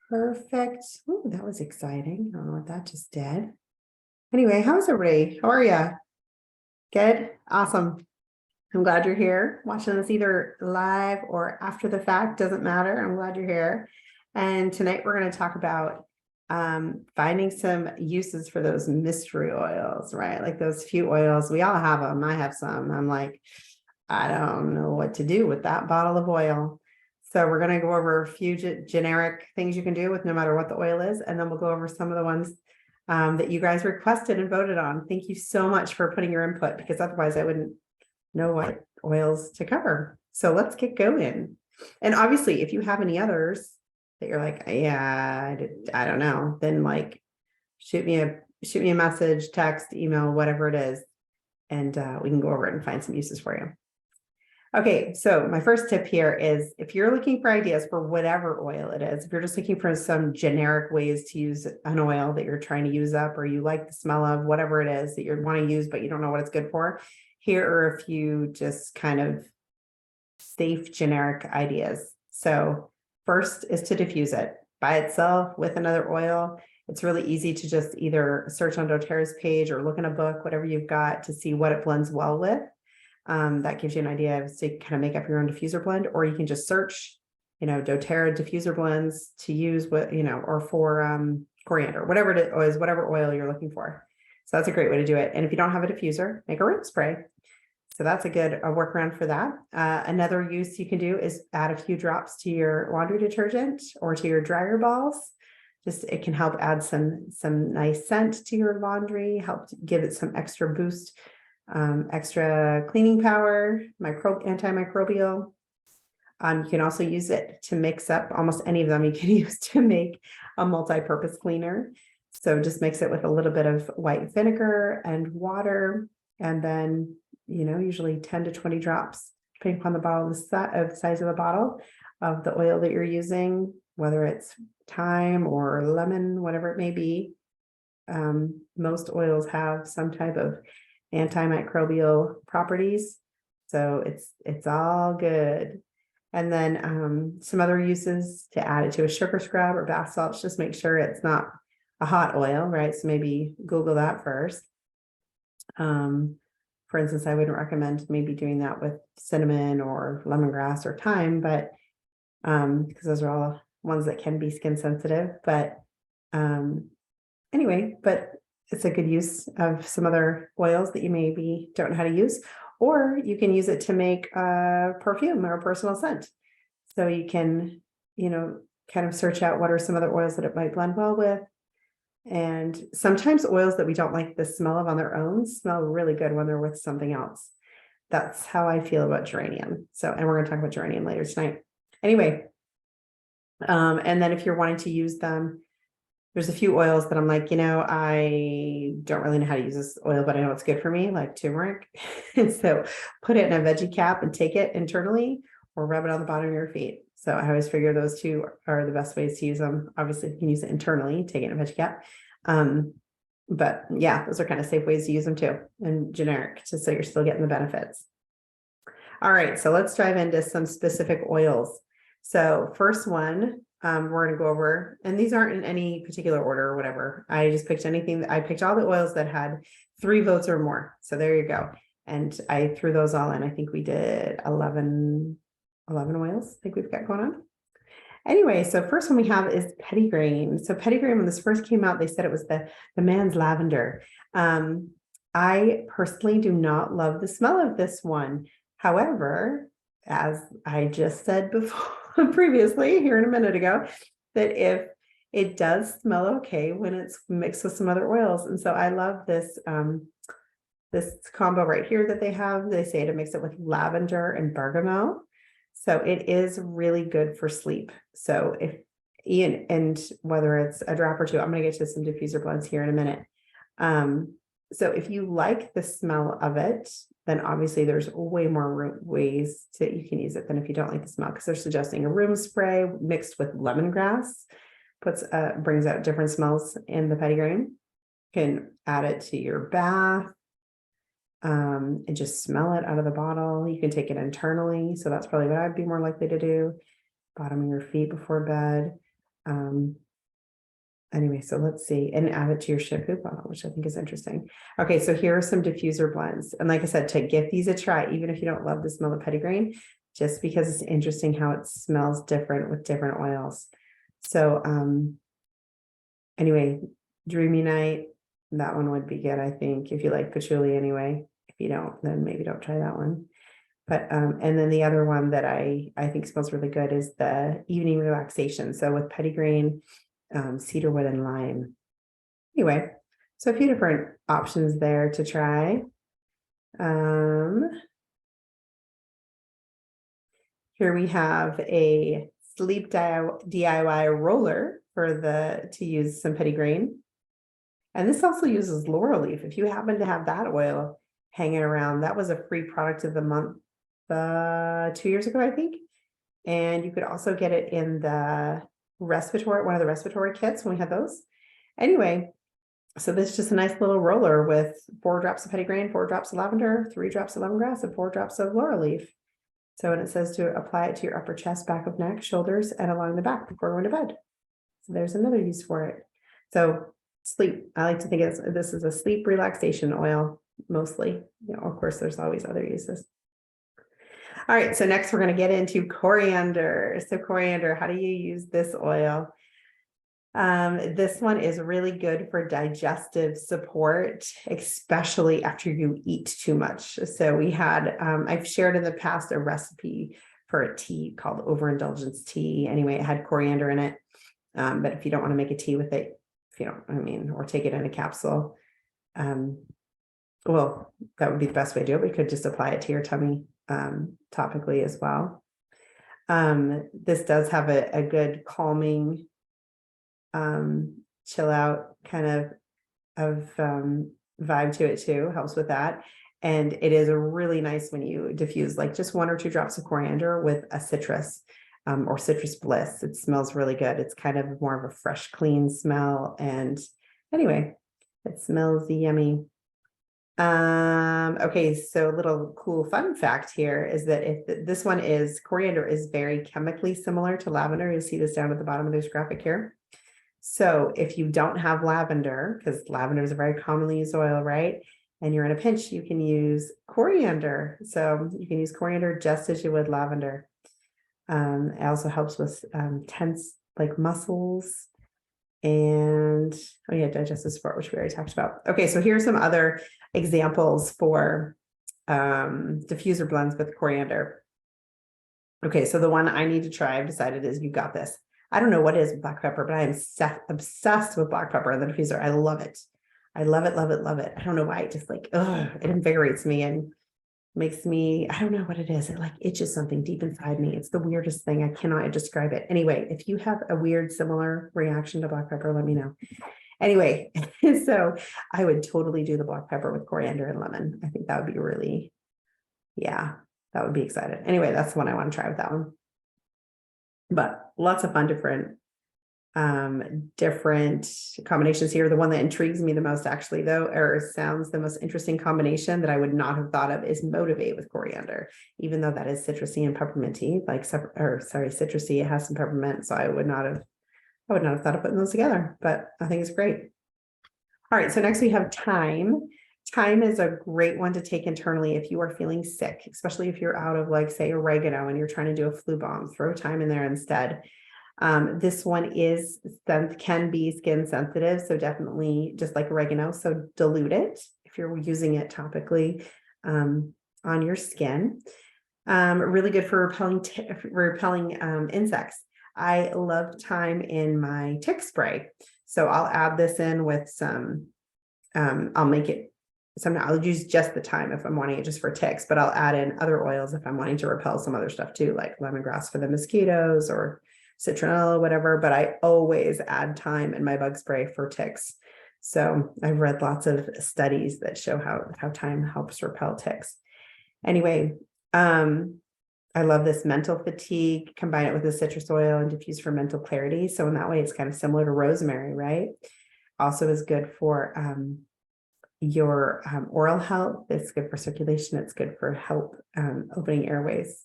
Perfect. Ooh, that was exciting. I don't know what that just did. Anyway, how's everybody? How are you? Good? Awesome. I'm glad you're here watching this either live or after the fact, doesn't matter. I'm glad you're here. And tonight we're going to talk about finding some uses for those mystery oils, right? Like those few oils. We all have them. I have some. I'm like, I don't know what to do with that bottle of oil. So we're going to go over a few generic things you can do with no matter what the oil is. And then we'll go over some of the ones that you guys requested and voted on. Thank you so much for putting your input, because otherwise I wouldn't know what oils to cover. So let's get going. And obviously, if you have any others that you're like, yeah, I don't know, then like shoot me a message, text, email, whatever it is, and we can go over it and find some uses for you. Okay, so my first tip here is if you're looking for ideas for whatever oil it is, if you're just looking for some generic ways to use an oil that you're trying to use up, or you like the smell of whatever it is that you want to use, but you don't know what it's good for, here are a few just kind of safe generic ideas. So first is to diffuse it by itself with another oil. It's really easy to just either search on doTERRA's page or look in a book, whatever you've got, to see what it blends well with. That gives you an idea of to kind of make up your own diffuser blend, or you can just search, doTERRA diffuser blends to use what, or for coriander, whatever it is, whatever oil you're looking for. So that's a great way to do it. And if you don't have a diffuser, make a room spray. So that's a good workaround for that. Another use you can do is add a few drops to your laundry detergent or to your dryer balls. Just it can help add some nice scent to your laundry, help give it some extra boost. Extra cleaning power, antimicrobial. You can also use it to mix up almost any of them. You can use to make a multi-purpose cleaner. So just mix it with a little bit of white vinegar and water, and then usually 10 to 20 drops, depending upon the bottle, the size of the bottle of the oil that you're using, whether it's thyme or lemon, whatever it may be. Most oils have some type of antimicrobial properties, so it's all good. And then some other uses to add it to a sugar scrub or bath salts. Just make sure it's not a hot oil, right? So maybe Google that first. For instance, I wouldn't recommend maybe doing that with cinnamon or lemongrass or thyme, but because those are all ones that can be skin sensitive. But anyway, but it's a good use of some other oils that you maybe don't know how to use, or you can use it to make a perfume or a personal scent. So you can, kind of search out what are some other oils that it might blend well with. And sometimes oils that we don't like the smell of on their own smell really good when they're with something else. That's how I feel about geranium. So, and we're going to talk about geranium later tonight. Anyway, and then if you're wanting to use them, there's a few oils that I'm like, I don't really know how to use this oil, but I know it's good for me, like turmeric. And so put it in a veggie cap and take it internally, or rub it on the bottom of your feet. So I always figure those two are the best ways to use them. Obviously, you can use it internally, take it in a veggie cap. But yeah, those are kind of safe ways to use them too, and generic, just so you're still getting the benefits. All right, so let's dive into some specific oils. So first one, we're going to go over, and these aren't in any particular order or whatever. I just picked I picked all the oils that had 3 votes or more. So there you go. And I threw those all in. I think we did 11 oils I think we've got going on. Anyway, so first one we have is Petitgrain. So Petitgrain, when this first came out, they said it was the man's lavender. I personally do not love the smell of this one. However, as I just said before, previously here in a minute ago, that if it does smell okay when it's mixed with some other oils. And so I love this, this combo right here that they have. They say to mix it with lavender and bergamot. So it is really good for sleep. So if Ian, and whether it's a drop or two, I'm going to get to some diffuser blends here in a minute. So if you like the smell of it, then obviously there's way more ways that you can use it than if you don't like the smell, because they're suggesting a room spray mixed with lemongrass brings out different smells in the Petitgrain. You can add it to your bath and just smell it out of the bottle. You can take it internally. So that's probably what I'd be more likely to do. Bottom of your feet before bed. Anyway, so let's see, and add it to your shampoo bottle, which I think is interesting. Okay, so here are some diffuser blends. And like I said, to give these a try, even if you don't love the smell of petitgrain, just because it's interesting how it smells different with different oils. So anyway, Dreamy Night, that one would be good, I think, if you like patchouli anyway. If you don't, then maybe don't try that one. But and then the other one that I think smells really good is the Evening Relaxation. So with petitgrain, cedarwood and lime. Anyway, so a few different options there to try. Here we have a sleep DIY roller to use some petitgrain. And this also uses laurel leaf. If you happen to have that oil hanging around, that was a free product of the month 2 years ago, I think. And you could also get it in the one of the respiratory kits when we had those. Anyway, so this is just a nice little roller with 4 drops of petitgrain, 4 drops of lavender, 3 drops of lemongrass, and 4 drops of laurel leaf. So, and it says to apply it to your upper chest, back of neck, shoulders, and along the back before going to bed. So there's another use for it. So sleep, I like to think of this is a sleep relaxation oil, mostly. You know, of course, there's always other uses. All right, so next we're going to get into coriander. So coriander, how do you use this oil? This one is really good for digestive support, especially after you eat too much. So we had, I've shared in the past a recipe for a tea called overindulgence tea. Anyway, it had coriander in it. But if you don't want to make a tea with it, if you don't, or take it in a capsule, well, that would be the best way to do it. We could just apply it to your tummy topically as well. This does have a good calming, chill out kind of vibe to it too, helps with that. And it is really nice when you diffuse like just 1 or 2 drops of coriander with a citrus or citrus bliss. It smells really good. It's kind of more of a fresh, clean smell. And anyway, it smells yummy. Okay, so a little cool fun fact here is that if this one is coriander is very chemically similar to lavender. You see this down at the bottom of this graphic here. So if you don't have lavender, because lavender is a very commonly used oil, right? And you're in a pinch, you can use coriander. So you can use coriander just as you would lavender. It also helps with tense like muscles and digestive support, which we already talked about. Okay, so here's some other examples for diffuser blends with coriander. Okay, so the one I need to try, I've decided is You Got This. I don't know what it is with black pepper, but I am obsessed with black pepper in the diffuser. I love it. I love it, love it, love it. I don't know why. It just like, it invigorates me and makes me, I don't know what it is. It like itches something deep inside me. It's the weirdest thing. I cannot describe it. Anyway, if you have a weird, similar reaction to black pepper, let me know. Anyway, so I would totally do the black pepper with coriander and lemon. I think that would be really, that would be excited. Anyway, that's the one I want to try with that one. But lots of fun, different combinations here. The one that intrigues me the most actually though, or sounds the most interesting combination that I would not have thought of is Motivate with coriander, even though that is citrusy and pepperminty, citrusy, it has some peppermint. So I would not have thought of putting those together, but I think it's great. All right, so next we have thyme. Thyme is a great one to take internally if you are feeling sick, especially if you're out of like say oregano and you're trying to do a flu bomb, throw thyme in there instead. This one can be skin sensitive, so definitely just like oregano. So dilute it if you're using it topically on your skin. Really good for repelling insects. I love thyme in my tick spray, so I'll add this in with some. I'll use just the thyme if I'm wanting it just for ticks, but I'll add in other oils if I'm wanting to repel some other stuff too, like lemongrass for the mosquitoes or citronella, whatever, but I always add thyme in my bug spray for ticks. So I've read lots of studies that show how thyme helps repel ticks. Anyway, I love this mental fatigue, combine it with the citrus oil and diffuse for mental clarity. So in that way, it's kind of similar to rosemary, right? Also is good for your oral health. It's good for circulation. It's good for help opening airways.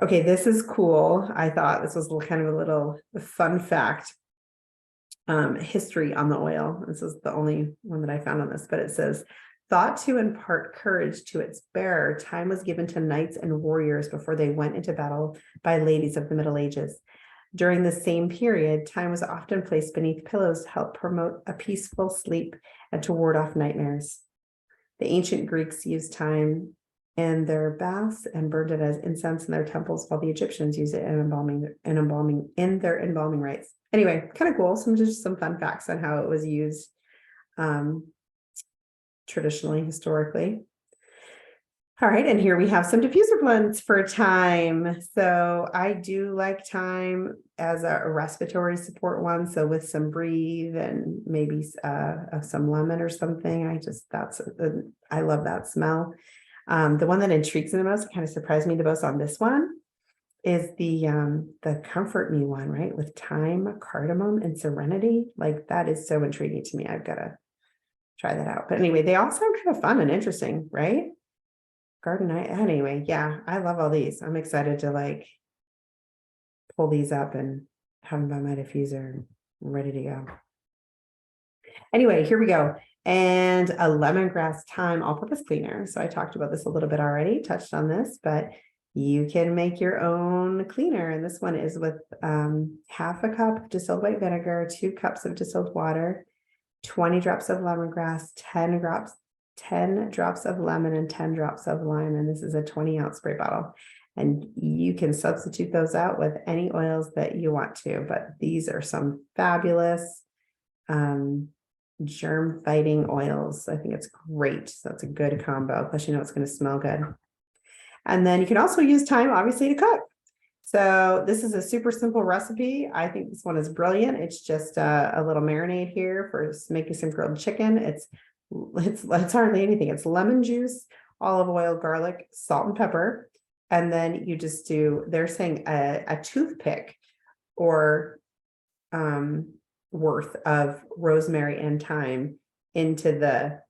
Okay, this is cool. I thought this was kind of a little fun fact. History on the oil. This is the only one that I found on this, but it says, thought to impart courage to its bearer, time was given to knights and warriors before they went into battle by ladies of the Middle Ages. During the same period, time was often placed beneath pillows to help promote a peaceful sleep and to ward off nightmares. The ancient Greeks used time in their baths and burned it as incense in their temples, while the Egyptians used it in their embalming rites. Anyway, kind of cool. Just some fun facts on how it was used traditionally, historically. All right, and here we have some diffuser blends for thyme. So I do like thyme as a respiratory support one. So with some breathe and maybe some lemon or something. I love that smell. The one that intrigues me the most, kind of surprised me the most on this one, is the Comfort Me one, right? With thyme, cardamom, and serenity. Like, that is so intriguing to me. I've got to try that out. But anyway, they all sound kind of fun and interesting, right? Garden night. Anyway, yeah, I love all these. I'm excited to like pull these up and have them by my diffuser. I'm ready to go. Anyway, here we go. And a lemongrass thyme all-purpose cleaner. So I talked about this a little bit already, touched on this, but you can make your own cleaner. And this one is with half a cup distilled white vinegar, 2 cups of distilled water, 20 drops of lemongrass, 10 drops of lemon, and 10 drops of lime. And this is a 20-ounce spray bottle. And you can substitute those out with any oils that you want to, but these are some fabulous germ fighting oils. I think it's great. So it's a good combo, plus you know it's going to smell good. And then you can also use thyme, obviously, to cook. So this is a super simple recipe. I think this one is brilliant. It's just a little marinade here for making some grilled chicken. It's hardly anything. It's lemon juice, olive oil, garlic, salt, and pepper. And then you just do, they're saying a toothpick or worth of rosemary and thyme into the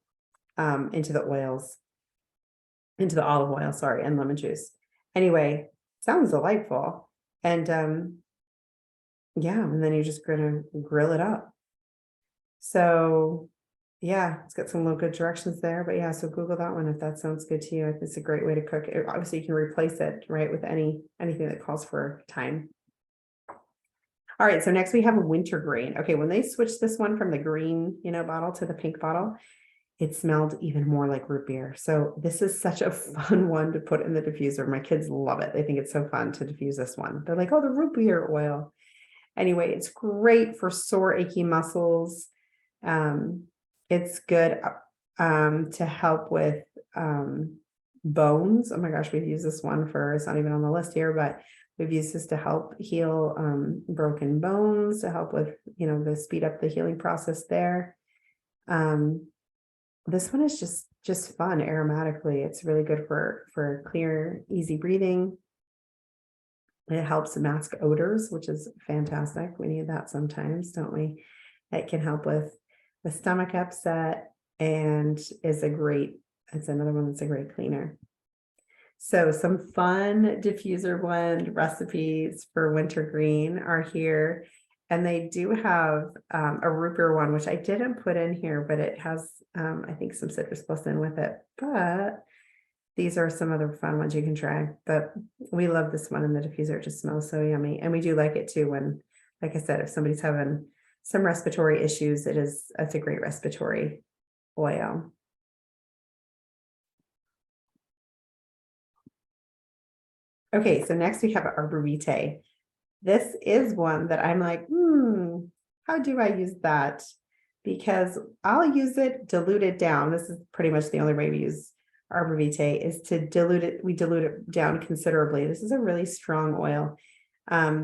oils, into the olive oil, sorry, and lemon juice. Anyway, sounds delightful. And yeah, and then you're just gonna grill it up. So yeah, it's got some little good directions there, but yeah, so Google that one if that sounds good to you. It's a great way to cook it. Obviously you can replace it, right, with anything that calls for thyme. All right, so next we have a wintergreen. Okay, when they switched this one from the green, bottle to the pink bottle, it smelled even more like root beer. So this is such a fun one to put in the diffuser. My kids love it. They think it's so fun to diffuse this one. They're like, oh, the root beer oil. Anyway, it's great for sore, achy muscles. It's good to help with bones. Oh my gosh, we've used this one it's not even on the list here, but we've used this to help heal broken bones, to help with, the speed up the healing process there. This one is just fun aromatically. It's really good for clear, easy breathing. It helps mask odors, which is fantastic. We need that sometimes, don't we? It can help with the stomach upset and it's another one that's a great cleaner. So some fun diffuser blend recipes for wintergreen are here. And they do have a root beer one, which I didn't put in here, but it has, I think, some citrus plus in with it. But these are some other fun ones you can try. But we love this one in the diffuser. It just smells so yummy. And we do like it too when, like I said, if somebody's having some respiratory issues, it's a great respiratory oil. Okay, so next we have Arbor Vitae. This is one that I'm like, how do I use that? Because I'll use it diluted down. This is pretty much the only way we use Arbor Vitae is to dilute it. We dilute it down considerably. This is a really strong oil.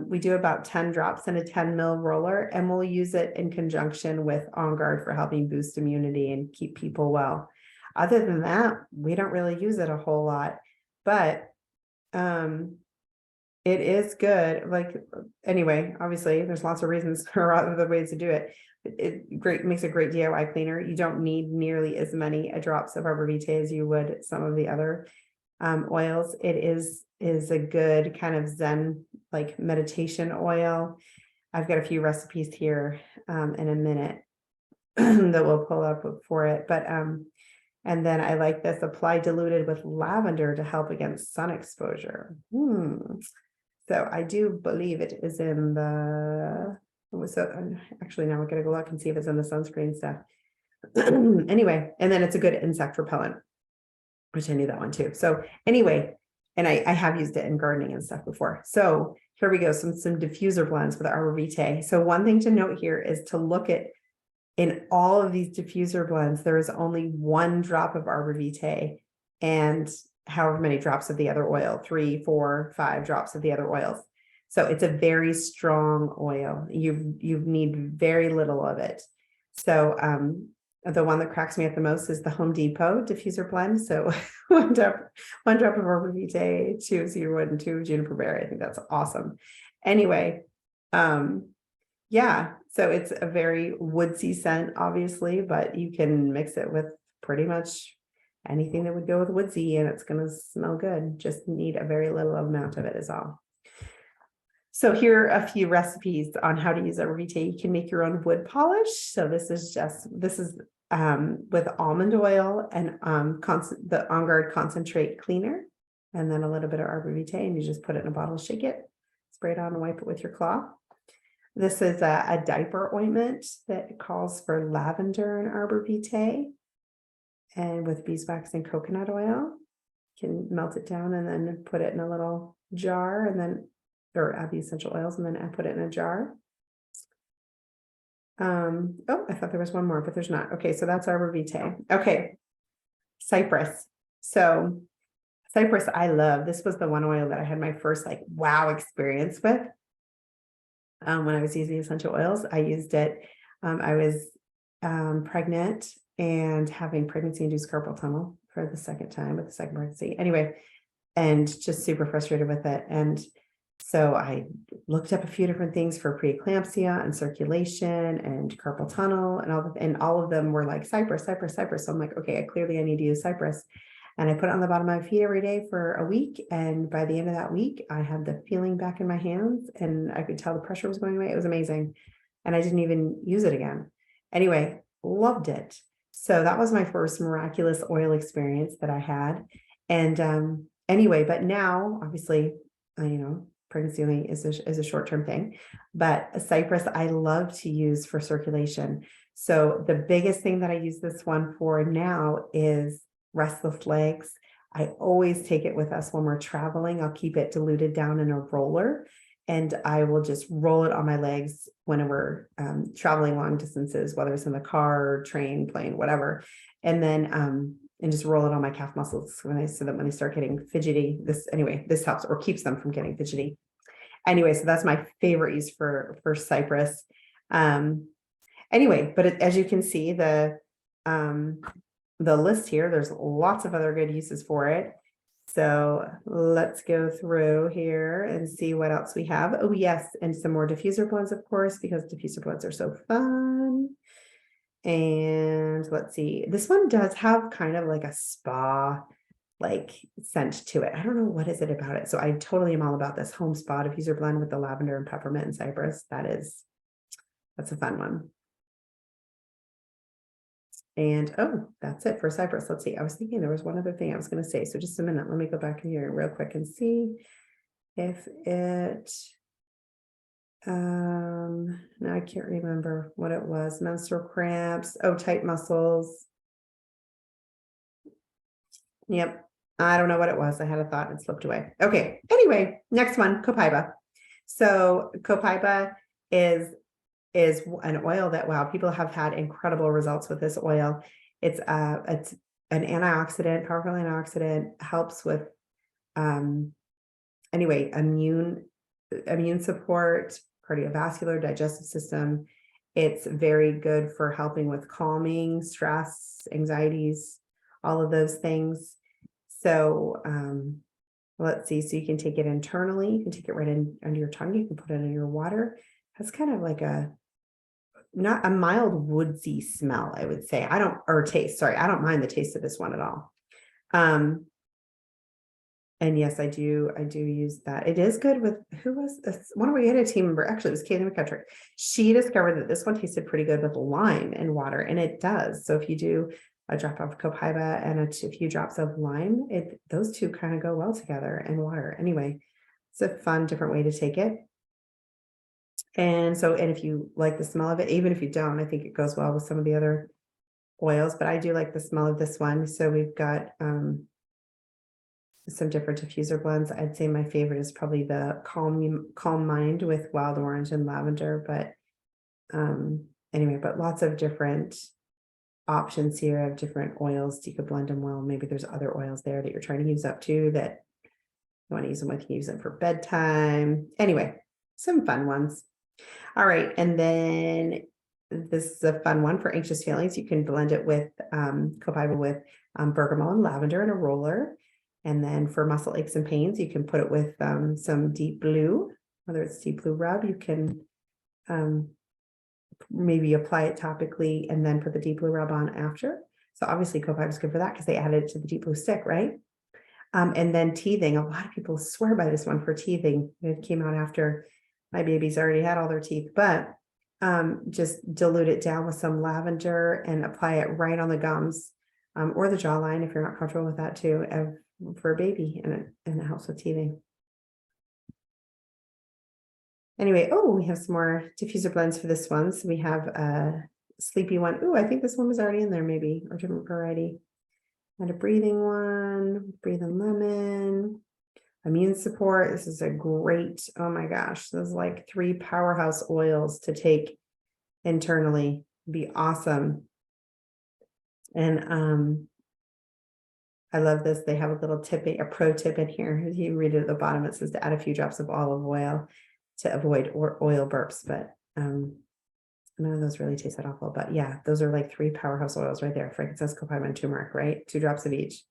We do about 10 drops in a 10 ml roller, and we'll use it in conjunction with On Guard for helping boost immunity and keep people well. Other than that, we don't really use it a whole lot, but it is good. Like, anyway, obviously there's lots of reasons or other ways to do it. It makes a great DIY cleaner. You don't need nearly as many drops of Arbor Vitae as you would some of the other oils. It is is a good kind of Zen, like meditation oil. I've got a few recipes here in a minute that we'll pull up for it. But and then I like this, apply diluted with lavender to help against sun exposure. So I do believe it is in the, so actually now we're gonna go look and see if it's in the sunscreen stuff. Anyway, and then it's a good insect repellent, which I knew that one too. So anyway, and I have used it in gardening and stuff before. So here we go, some diffuser blends with Arbor Vitae. So one thing to note here is to look at, in all of these diffuser blends, there is only 1 drop of Arbor Vitae and however many drops of the other oil, 3, 4, 5 drops of the other oils. So it's a very strong oil. You need very little of it. So the one that cracks me up the most is the Home Depot diffuser blend. So one drop of Arbor Vitae, 2 of cedarwood, and 2 of juniper berry. I think that's awesome. Anyway, yeah, so it's a very woodsy scent, obviously, but you can mix it with pretty much anything that would go with woodsy and it's going to smell good. Just need a very little amount of it is all. So here are a few recipes on how to use Arbor Vitae. You can make your own wood polish. So this is with almond oil and the On Guard concentrate cleaner, and then a little bit of Arbor Vitae, and you just put it in a bottle, shake it, spray it on, and wipe it with your cloth. This is a diaper ointment that calls for lavender and Arbor Vitae, and with beeswax and coconut oil. You can melt it down and then put it in a little jar, and then, or add the essential oils, and then I put it in a jar. Oh, I thought there was one more, but there's not. Okay, so that's Arbor Vitae. Okay, cypress. So cypress, I love. This was the one oil that I had my first like wow experience with. When I was using essential oils, I used it. I was pregnant and having pregnancy-induced carpal tunnel for the second time with the second pregnancy. Anyway, and just super frustrated with it. And so I looked up a few different things for preeclampsia and circulation and carpal tunnel and all of them were like cypress. So I'm like, okay, clearly I need to use cypress. And I put it on the bottom of my feet every day for a week. And by the end of that week, I had the feeling back in my hands and I could tell the pressure was going away. It was amazing. And I didn't even use it again. Anyway, loved it. So that was my first miraculous oil experience that I had. And anyway, but now obviously, pregnancy only is a short-term thing, but a cypress I love to use for circulation. So the biggest thing that I use this one for now is restless legs. I always take it with us when we're traveling. I'll keep it diluted down in a roller and I will just roll it on my legs when we're traveling long distances, whether it's in the car, train, plane, whatever. And then and just roll it on my calf muscles so that when they start getting fidgety, this helps or keeps them from getting fidgety. Anyway, so that's my favorite use for cypress. Anyway, but as you can see, the list here, there's lots of other good uses for it. So let's go through here and see what else we have. Oh yes, and some more diffuser blends, of course, because diffuser blends are so fun. And let's see, this one does have kind of like a spa like scent to it. I don't know what is it about it. So I totally am all about this home spa diffuser blend with the lavender and peppermint and cypress. That's a fun one. And oh, that's it for cypress. Let's see. I was thinking there was one other thing I was going to say. So just a minute. Let me go back in here real quick and see if it. Now I can't remember what it was. Menstrual cramps. Oh, tight muscles. Yep. I don't know what it was. I had a thought and slipped away. Okay. Anyway, next one, copaiba. So copaiba is an oil that, wow, people have had incredible results with this oil. It's an antioxidant, powerful antioxidant, helps with immune support, cardiovascular, digestive system. It's very good for helping with calming, stress, anxieties, all of those things. So let's see. So you can take it internally. You can take it right in under your tongue. You can put it in your water. That's kind of like not a mild woodsy smell, I would say. I don't mind the taste of this one at all. And yes, I do use that. It is good with, who was this? One of we had a team member, actually it was Kaylee McCutcheon. She discovered that this one tasted pretty good with lime and water, and it does. So if you do a drop of copaiba and a few drops of lime, those two kind of go well together, and water. Anyway, it's a fun, different way to take it. And so, and if you like the smell of it, even if you don't, I think it goes well with some of the other oils, but I do like the smell of this one. So we've got some different diffuser blends. I'd say my favorite is probably the Calm Mind with wild orange and lavender, but anyway, but lots of different options here of different oils. You could blend them well. Maybe there's other oils there that you're trying to use up too that you want to use them with. You can use them for bedtime. Anyway, some fun ones. All right, and then this is a fun one for anxious feelings. You can blend it with copaiba with bergamot and lavender in a roller. And then for muscle aches and pains, you can put it with some deep blue, whether it's deep blue rub, you can maybe apply it topically and then put the deep blue rub on after. So obviously copaiba is good for that because they added it to the deep blue stick, right? And then teething, a lot of people swear by this one for teething. It came out after my babies already had all their teeth, but just dilute it down with some lavender and apply it right on the gums or the jawline if you're not comfortable with that too, for a baby, and it helps with teething. Anyway, oh, we have some more diffuser blends for this one. So we have a sleepy one. Oh, I think this one was already in there maybe, or different variety. And a breathing one, breathing lemon, immune support. This is a great, oh my gosh, there's like 3 powerhouse oils to take internally. Be awesome. And I love this. They have a little tip, a pro tip in here. If you read it at the bottom, it says to add a few drops of olive oil to avoid oil burps, but none of those really taste that awful. But yeah, those are like 3 powerhouse oils right there. Frankincense, copaiba, and turmeric, right? 2 drops of each.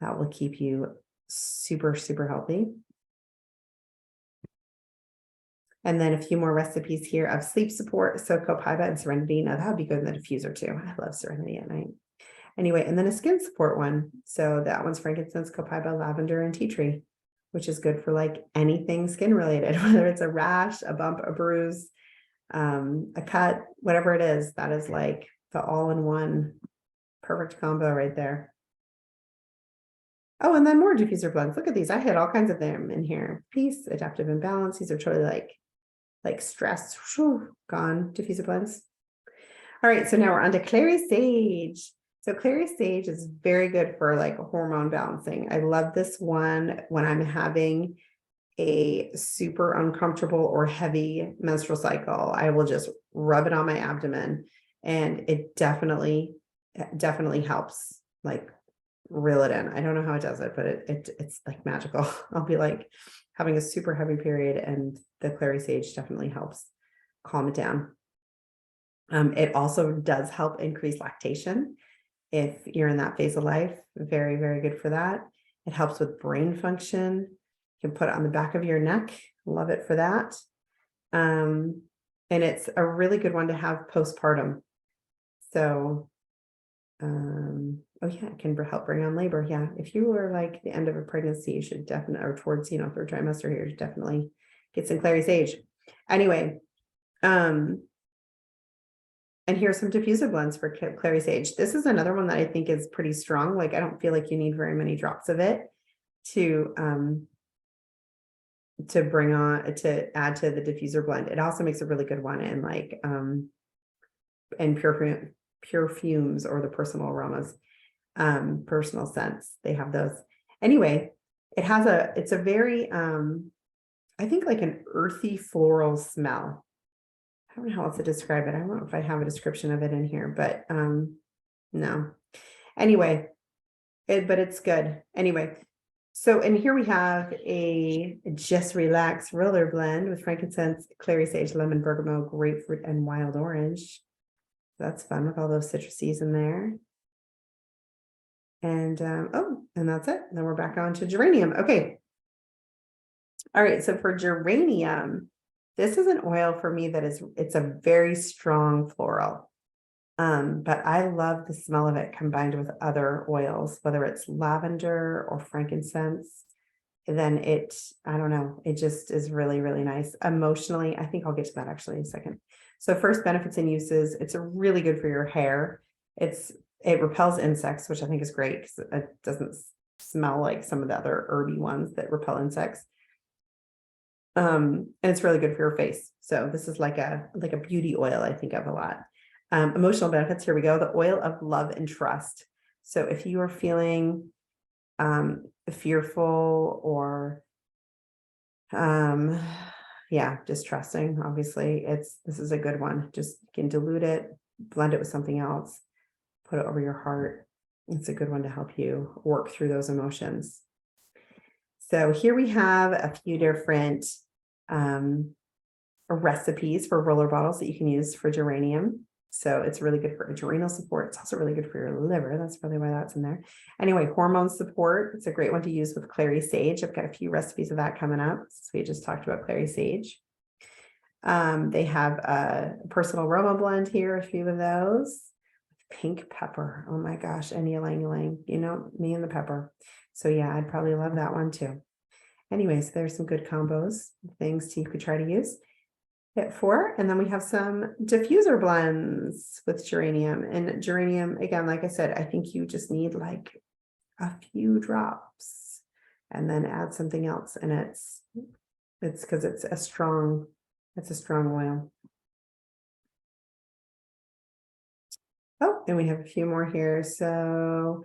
That will keep you super, super healthy. And then a few more recipes here of sleep support. So copaiba and serenity. Now that would be good in the diffuser too. I love serenity at night. Anyway, and then a skin support one. So that one's frankincense, copaiba, lavender, and tea tree, which is good for like anything skin related, whether it's a rash, a bump, a bruise, a cut, whatever it is. That is like the all-in-one perfect combo right there. Oh, and then more diffuser blends. Look at these. I hit all kinds of them in here. Peace, adaptive imbalance. These are totally like stress, gone diffuser blends. All right, so now we're on to clary sage. So clary sage is very good for like hormone balancing. I love this one when I'm having a super uncomfortable or heavy menstrual cycle. I will just rub it on my abdomen, and it definitely helps like reel it in. I don't know how it does it, but it's like magical. I'll be like having a super heavy period, and the clary sage definitely helps calm it down. It also does help increase lactation if you're in that phase of life. Very, very good for that. It helps with brain function. You can put it on the back of your neck. Love it for that. And it's a really good one to have postpartum. So, oh yeah, it can help bring on labor. Yeah, if you are like the end of a pregnancy, you should definitely, or towards, 3rd trimester here, definitely get some clary sage. Anyway, and here's some diffuser blends for clary sage. This is another one that I think is pretty strong. Like, I don't feel like you need very many drops of it to bring on, to add to the diffuser blend. It also makes a really good one in like in perfumes or the personal aromas, personal scents. They have those. Anyway, it's a very I think like an earthy floral smell. I don't know how else to describe it. I don't know if I have a description of it in here, but no. Anyway, but it's good. Anyway, so and here we have a Just Relax roller blend with frankincense, clary sage, lemon, bergamot, grapefruit, and wild orange. That's fun with all those citruses in there. And and that's it. Then we're back on to geranium. Okay. All right. So for geranium, this is an oil for me that it's a very strong floral. But I love the smell of it combined with other oils, whether it's lavender or frankincense. Then I don't know, it just is really, really nice. Emotionally, I think I'll get to that actually in a second. So first, benefits and uses. It's really good for your hair. It repels insects, which I think is great because it doesn't smell like some of the other herby ones that repel insects. And it's really good for your face. So this is like a beauty oil I think of a lot. Emotional benefits, here we go. The oil of love and trust. So if you are feeling fearful or distrusting, obviously this is a good one. Just you can dilute it, blend it with something else, put it over your heart. It's a good one to help you work through those emotions. So here we have a few different recipes for roller bottles that you can use for geranium. So it's really good for adrenal support. It's also really good for your liver. That's probably why that's in there. Anyway, hormone support. It's a great one to use with clary sage. I've got a few recipes of that coming up. So we just talked about clary sage. They have a personal aroma blend here, a few of those. Pink pepper. Oh my gosh, and ylang ylang. You know, me and the pepper. So yeah, I'd probably love that one too. Anyways, there's some good combos, things you could try to use. Hit 4, and then we have some diffuser blends with geranium. And geranium, again, like I said, I think you just need like a few drops and then add something else. And it's because it's a strong oil. Oh, and we have a few more here. So,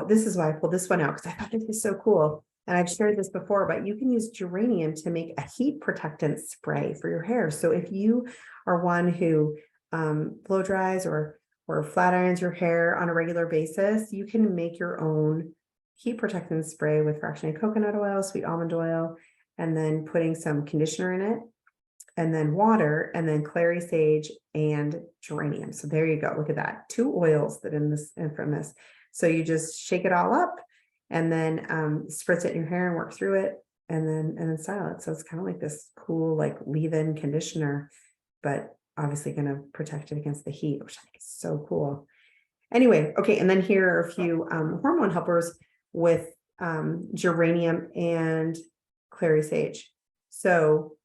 this is why I pulled this one out, because I thought this was so cool. And I've shared this before, but you can use geranium to make a heat protectant spray for your hair. So if you are one who blow dries or flat irons your hair on a regular basis, you can make your own heat protectant spray with fractionated coconut oil, sweet almond oil, and then putting some conditioner in it, and then water, and then clary sage and geranium. So there you go. Look at that. 2 oils that from this. So you just shake it all up and then spritz it in your hair and work through it and then style it. So it's kind of like this cool, like leave-in conditioner, but obviously going to protect it against the heat, which I think is so cool. Anyway, okay. And then here are a few hormone helpers with geranium and clary sage. So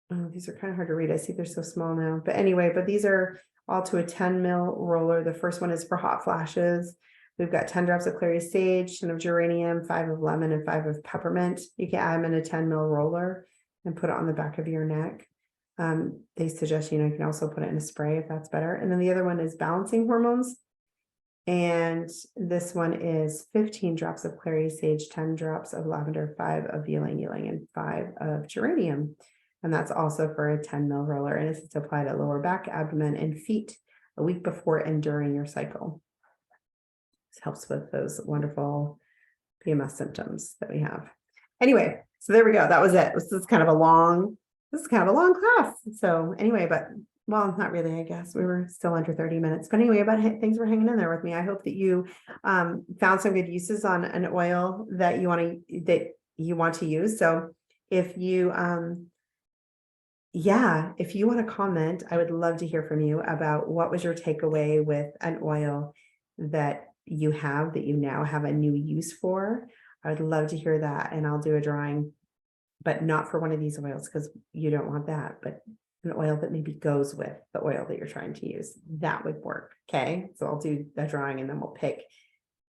these are kind of hard to read. I see they're so small now, but anyway, these are all to a 10 ml roller. The first one is for hot flashes. We've got 10 drops of clary sage, 10 of geranium, 5 of lemon, and 5 of peppermint. You can add them in a 10 ml roller and put it on the back of your neck. They suggest, you can also put it in a spray if that's better. And then the other one is balancing hormones. And this one is 15 drops of clary sage, 10 drops of lavender, 5 of ylang ylang, and 5 of geranium. And that's also for a 10 ml roller. And it's applied at lower back, abdomen, and feet a week before and during your cycle. This helps with those wonderful PMS symptoms that we have. Anyway, so there we go. That was it. This is kind of a long class. So anyway, well, not really, I guess. We were still under 30 minutes. But anyway, things were hanging in there with me. I hope that you found some good uses on an oil that you want to use. So if you if you want to comment, I would love to hear from you about what was your takeaway with an oil that you now have a new use for. I would love to hear that, and I'll do a drawing, but not for one of these oils because you don't want that, but an oil that maybe goes with the oil that you're trying to use. That would work. Okay, so I'll do that drawing and then we'll pick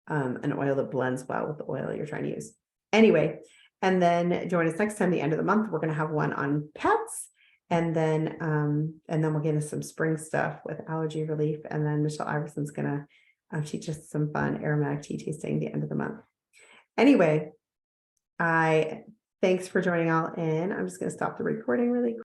an oil that blends well with the oil you're trying to use. Anyway, and then join us next time, the end of the month. We're going to have one on pets. And then we'll get into some spring stuff with allergy relief. And then Michelle Iverson's going to teach us some fun aromatic tea tasting the end of the month. Anyway, thanks for joining all in. I'm just going to stop the recording really quick.